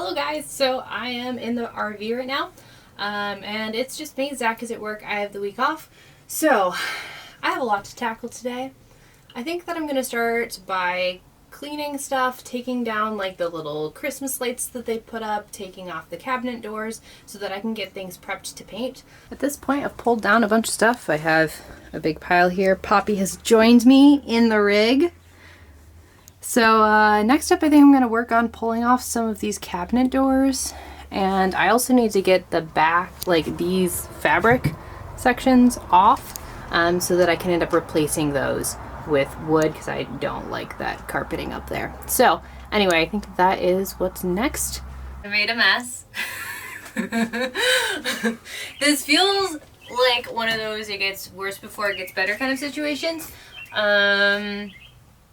Hello guys, so I am in the RV right now, and it's just me. Zach is at work. I have the week off, so I have a lot to tackle today. I think that I'm going to start by cleaning stuff, taking down like the little Christmas lights that they put up, taking off the cabinet doors so that I can get things prepped to paint. At this point I've pulled down a bunch of stuff. I have a big pile here. Poppy has joined me in the rig. So next up I think I'm going to work on pulling off some of these cabinet doors, and I also need to get the back, like these fabric sections off so that I can end up replacing those with wood because I don't like that carpeting up there. So anyway, I think that is what's next. I made a mess. This feels like one of those it gets worse before it gets better kind of situations.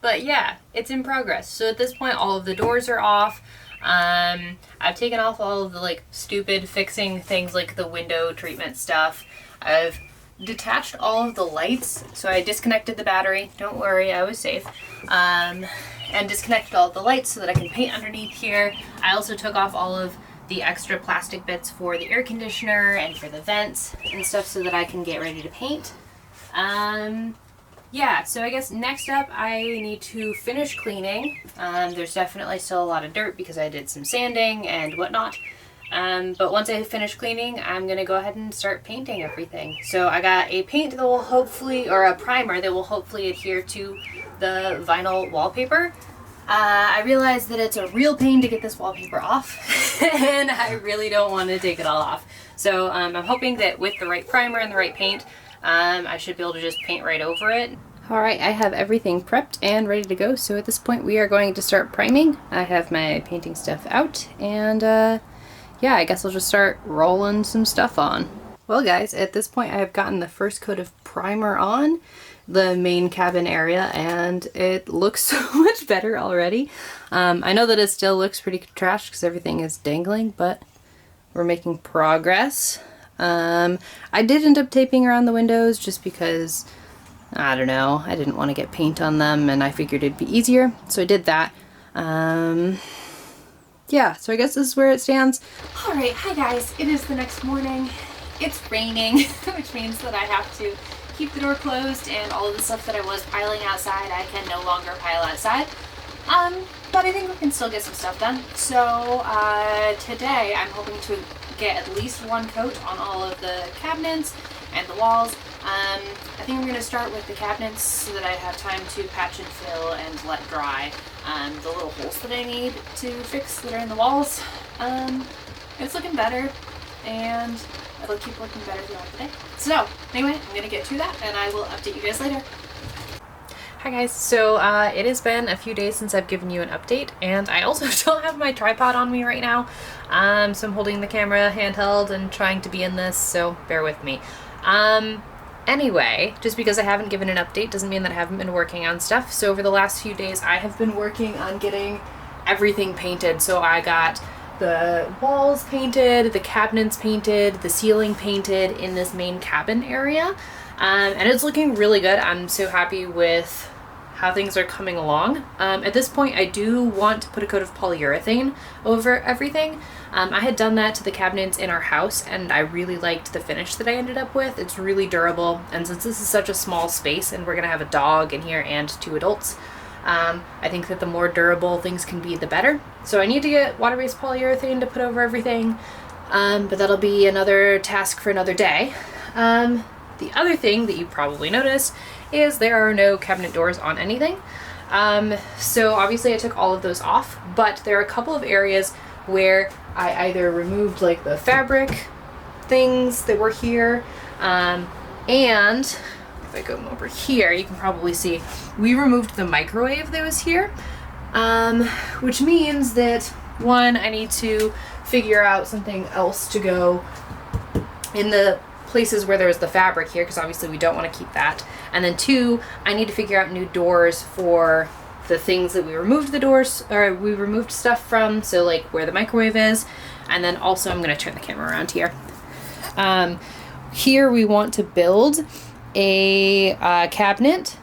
But yeah, it's in progress. So at this point, all of the doors are off. I've taken off all of the like stupid fixing things like the window treatment stuff. I've detached all of the lights. So I disconnected the battery. Don't worry, I was safe. And disconnected all of the lights so that I can paint underneath here. I also took off all of the extra plastic bits for the air conditioner and for the vents and stuff so that I can get ready to paint. Yeah, so I guess next up I need to finish cleaning. There's definitely still a lot of dirt because I did some sanding and whatnot. But once I finish cleaning, I'm going to go ahead and start painting everything. So I got a paint that will hopefully, or a primer that will hopefully adhere to the vinyl wallpaper. I realized that it's a real pain to get this wallpaper off and I really don't want to take it all off. So I'm hoping that with the right primer and the right paint, I should be able to just paint right over it. Alright, I have everything prepped and ready to go, so at this point we are going to start priming. I have my painting stuff out, and yeah, I guess I'll just start rolling some stuff on. Well guys, at this point I have gotten the first coat of primer on the main cabin area, and it looks so much better already. I know that it still looks pretty trashed because everything is dangling, but we're making progress. I did end up taping around the windows just because, I don't know, I didn't want to get paint on them and I figured it'd be easier, so I did that. Yeah, so I guess this is where it stands. Alright, hi guys, it is the next morning. It's raining, which means that I have to keep the door closed and all of the stuff that I was piling outside, I can no longer pile outside. But I think we can still get some stuff done. So today I'm hoping to get at least one coat on all of the cabinets and the walls. I think I'm going to start with the cabinets so that I have time to patch and fill and let dry the little holes that I need to fix that are in the walls. It's looking better and it'll keep looking better throughout the day. So anyway, I'm going to get to that and I will update you guys later. Hi guys, so it has been a few days since I've given you an update, and I also don't have my tripod on me right now, so I'm holding the camera handheld and trying to be in this, so bear with me. Anyway, just because I haven't given an update doesn't mean that I haven't been working on stuff. So over the last few days I have been working on getting everything painted. So I got the walls painted, the cabinets painted, the ceiling painted in this main cabin area. And it's looking really good. I'm so happy with how things are coming along. At this point, I do want to put a coat of polyurethane over everything. I had done that to the cabinets in our house, and I really liked the finish that I ended up with. It's really durable, and since this is such a small space, and we're gonna have a dog in here and 2 adults, I think that the more durable things can be, the better. So I need to get water-based polyurethane to put over everything, but that'll be another task for another day. The other thing that you probably noticed is there are no cabinet doors on anything. So obviously I took all of those off, but there are a couple of areas where I either removed like the fabric things that were here, and if I go over here, you can probably see we removed the microwave that was here, which means that one, I need to figure out something else to go in the places where there's the fabric here, because obviously we don't want to keep that. And then 2, I need to figure out new doors for the things that we removed the doors, or we removed stuff from, so like where the microwave is. And then also I'm going to turn the camera around here. Here we want to build a cabinet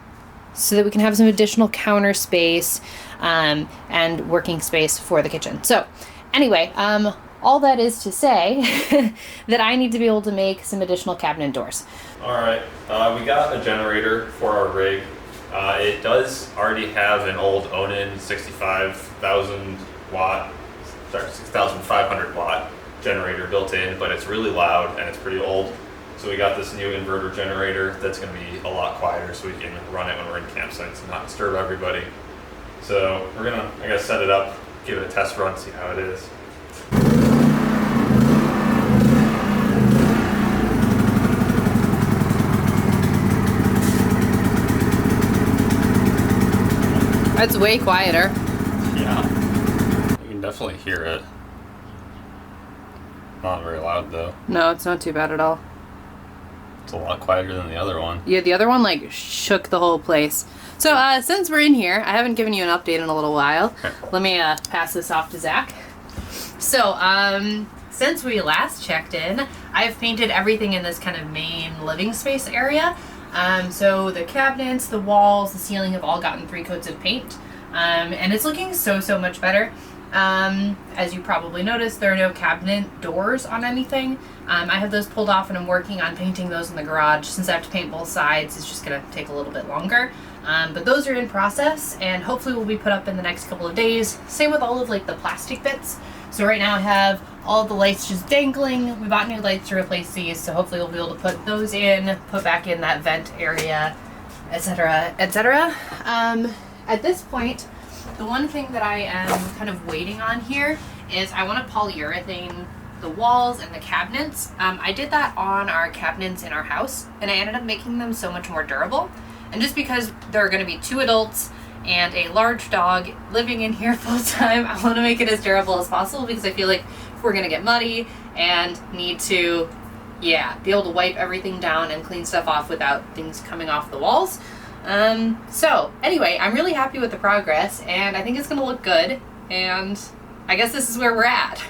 so that we can have some additional counter space and working space for the kitchen. So Anyway, all that is to say that I need to be able to make some additional cabinet doors. All right, we got a generator for our rig. It does already have an old Onan 65,000 watt, sorry, 6,500 watt generator built in, but it's really loud and it's pretty old. So we got this new inverter generator that's going to be a lot quieter, so we can run it when we're in campsites and not disturb everybody. So we're gonna, I guess, set it up, give it a test run, see how it is. That's way quieter. Yeah. You can definitely hear it. Not very loud though. No, it's not too bad at all. It's a lot quieter than the other one. Yeah, the other one like shook the whole place. So since we're in here, I haven't given you an update in a little while. Let me pass this off to Zach. So since we last checked in, I've painted everything in this kind of main living space area. So the cabinets, the walls, the ceiling have all gotten 3 coats of paint. And it's looking so much better. As you probably noticed, there are no cabinet doors on anything. I have those pulled off and I'm working on painting those in the garage. Since I have to paint both sides, it's just gonna take a little bit longer. But those are in process and hopefully will be put up in the next couple of days. Same with all of like the plastic bits. So right now I have all of the lights just dangling. We bought new lights to replace these, so hopefully we'll be able to put those in, put back in that vent area, etc., etc. At this point, the one thing that I am kind of waiting on here is I want to polyurethane the walls and the cabinets. I did that on our cabinets in our house and I ended up making them so much more durable. And just because there are going to be 2 adults and a large dog living in here full time, I want to make it as durable as possible because I feel like if we're going to get muddy and need to, be able to wipe everything down and clean stuff off without things coming off the walls. So anyway, I'm really happy with the progress and I think it's going to look good, and I guess this is where we're at.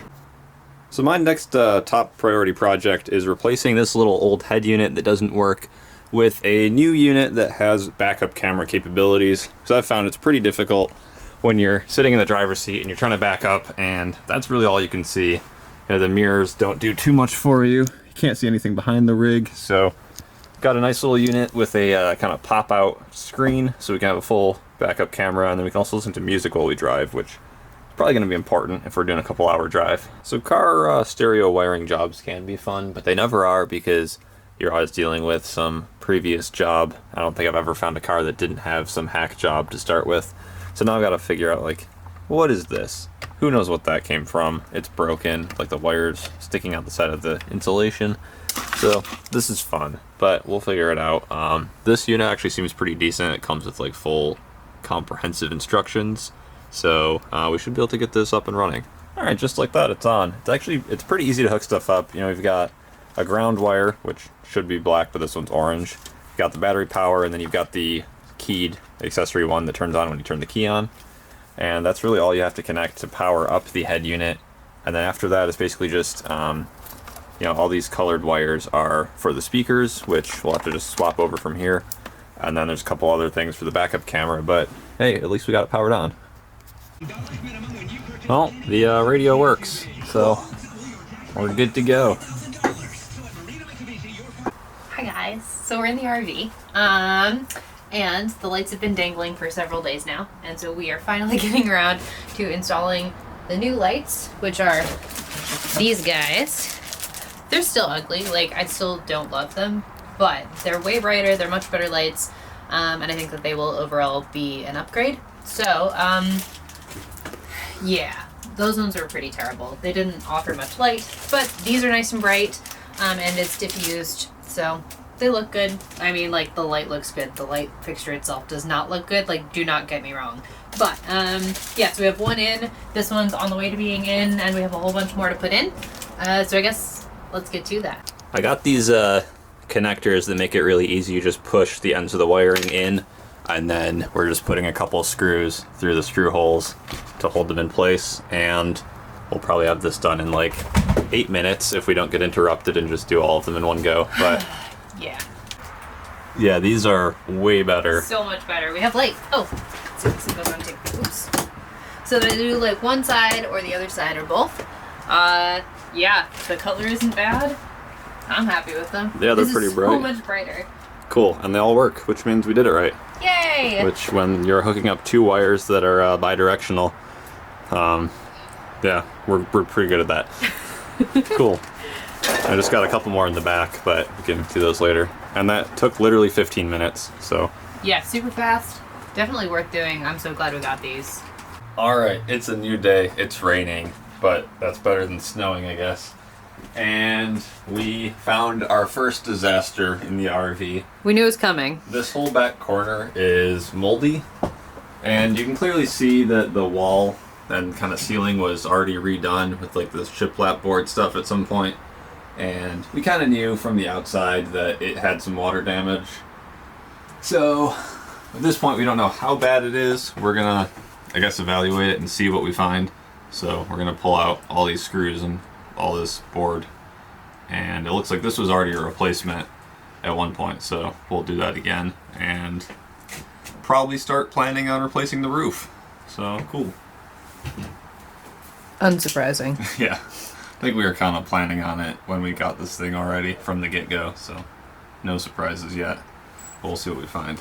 So my next top priority project is replacing this little old head unit that doesn't work with a new unit that has backup camera capabilities. So I've found it's pretty difficult when you're sitting in the driver's seat and you're trying to back up, and that's really all you can see. You know, the mirrors don't do too much for you. You can't see anything behind the rig, so got a nice little unit with a kind of pop-out screen so we can have a full backup camera, and then we can also listen to music while we drive, which is probably going to be important if we're doing a couple-hour drive. So car stereo wiring jobs can be fun, but they never are because you're always dealing with some previous job. I don't think I've ever found a car that didn't have some hack job to start with. So now I've got to figure out, like, what is this? Who knows what that came from? It's broken, like the wires sticking out the side of the insulation. So this is fun, but we'll figure it out. This unit actually seems pretty decent. It comes with like full comprehensive instructions. So we should be able to get this up and running. All right, just like that, it's on. It's pretty easy to hook stuff up. You know, we've got a ground wire, which should be black, but this one's orange. You've got the battery power, and then you've got the keyed accessory one that turns on when you turn the key on. And that's really all you have to connect to power up the head unit. And then after that, it's basically just, you know, all these colored wires are for the speakers, which we'll have to just swap over from here. And then there's a couple other things for the backup camera, but hey, at least we got it powered on. Well, the radio works, so we're good to go. Hi guys, so we're in the RV, and the lights have been dangling for several days now, and so we are finally getting around to installing the new lights, which are these guys. They're still ugly, like I still don't love them, but they're way brighter, they're much better lights, and I think that they will overall be an upgrade. So, yeah, those ones were pretty terrible. They didn't offer much light, but these are nice and bright, and it's diffused, so they look good. I mean, like, the light looks good. The light fixture itself does not look good, like, do not get me wrong. But, yeah, so we have one in, this one's on the way to being in, and we have a whole bunch more to put in. So I guess let's get to that. I got these connectors that make it really easy. You just push the ends of the wiring in, and then we're just putting a couple screws through the screw holes to hold them in place, and we'll probably have this done in like 8 minutes if we don't get interrupted and just do all of them in one go. But yeah, these are way better. So much better. We have light. Oh, so this goes on too. Oops. So they do like one side or the other side or both. Yeah, the color isn't bad. I'm happy with them. Yeah, they're pretty bright. So much brighter. Cool, and they all work, which means we did it right. Yay! Which, when you're hooking up 2 wires that are bi-directional, yeah, we're pretty good at that. Cool. I just got a couple more in the back, but we can do those later. And that took literally 15 minutes, so. Yeah, super fast. Definitely worth doing. I'm so glad we got these. Alright, it's a new day. It's raining, but that's better than snowing, I guess. And we found our first disaster in the RV. We knew it was coming. This whole back corner is moldy, and you can clearly see that the wall and kind of ceiling was already redone with like this shiplap board stuff at some point. And we kind of knew from the outside that it had some water damage. So at this point we don't know how bad it is. We're gonna, I guess, evaluate it and see what we find. So we're gonna pull out all these screws and all this board, and it looks like this was already a replacement at one point, so we'll do that again and probably start planning on replacing the roof. So cool. Unsurprising. Yeah, I think we were kind of planning on it when we got this thing already from the get-go, so no surprises yet. We'll see what we find.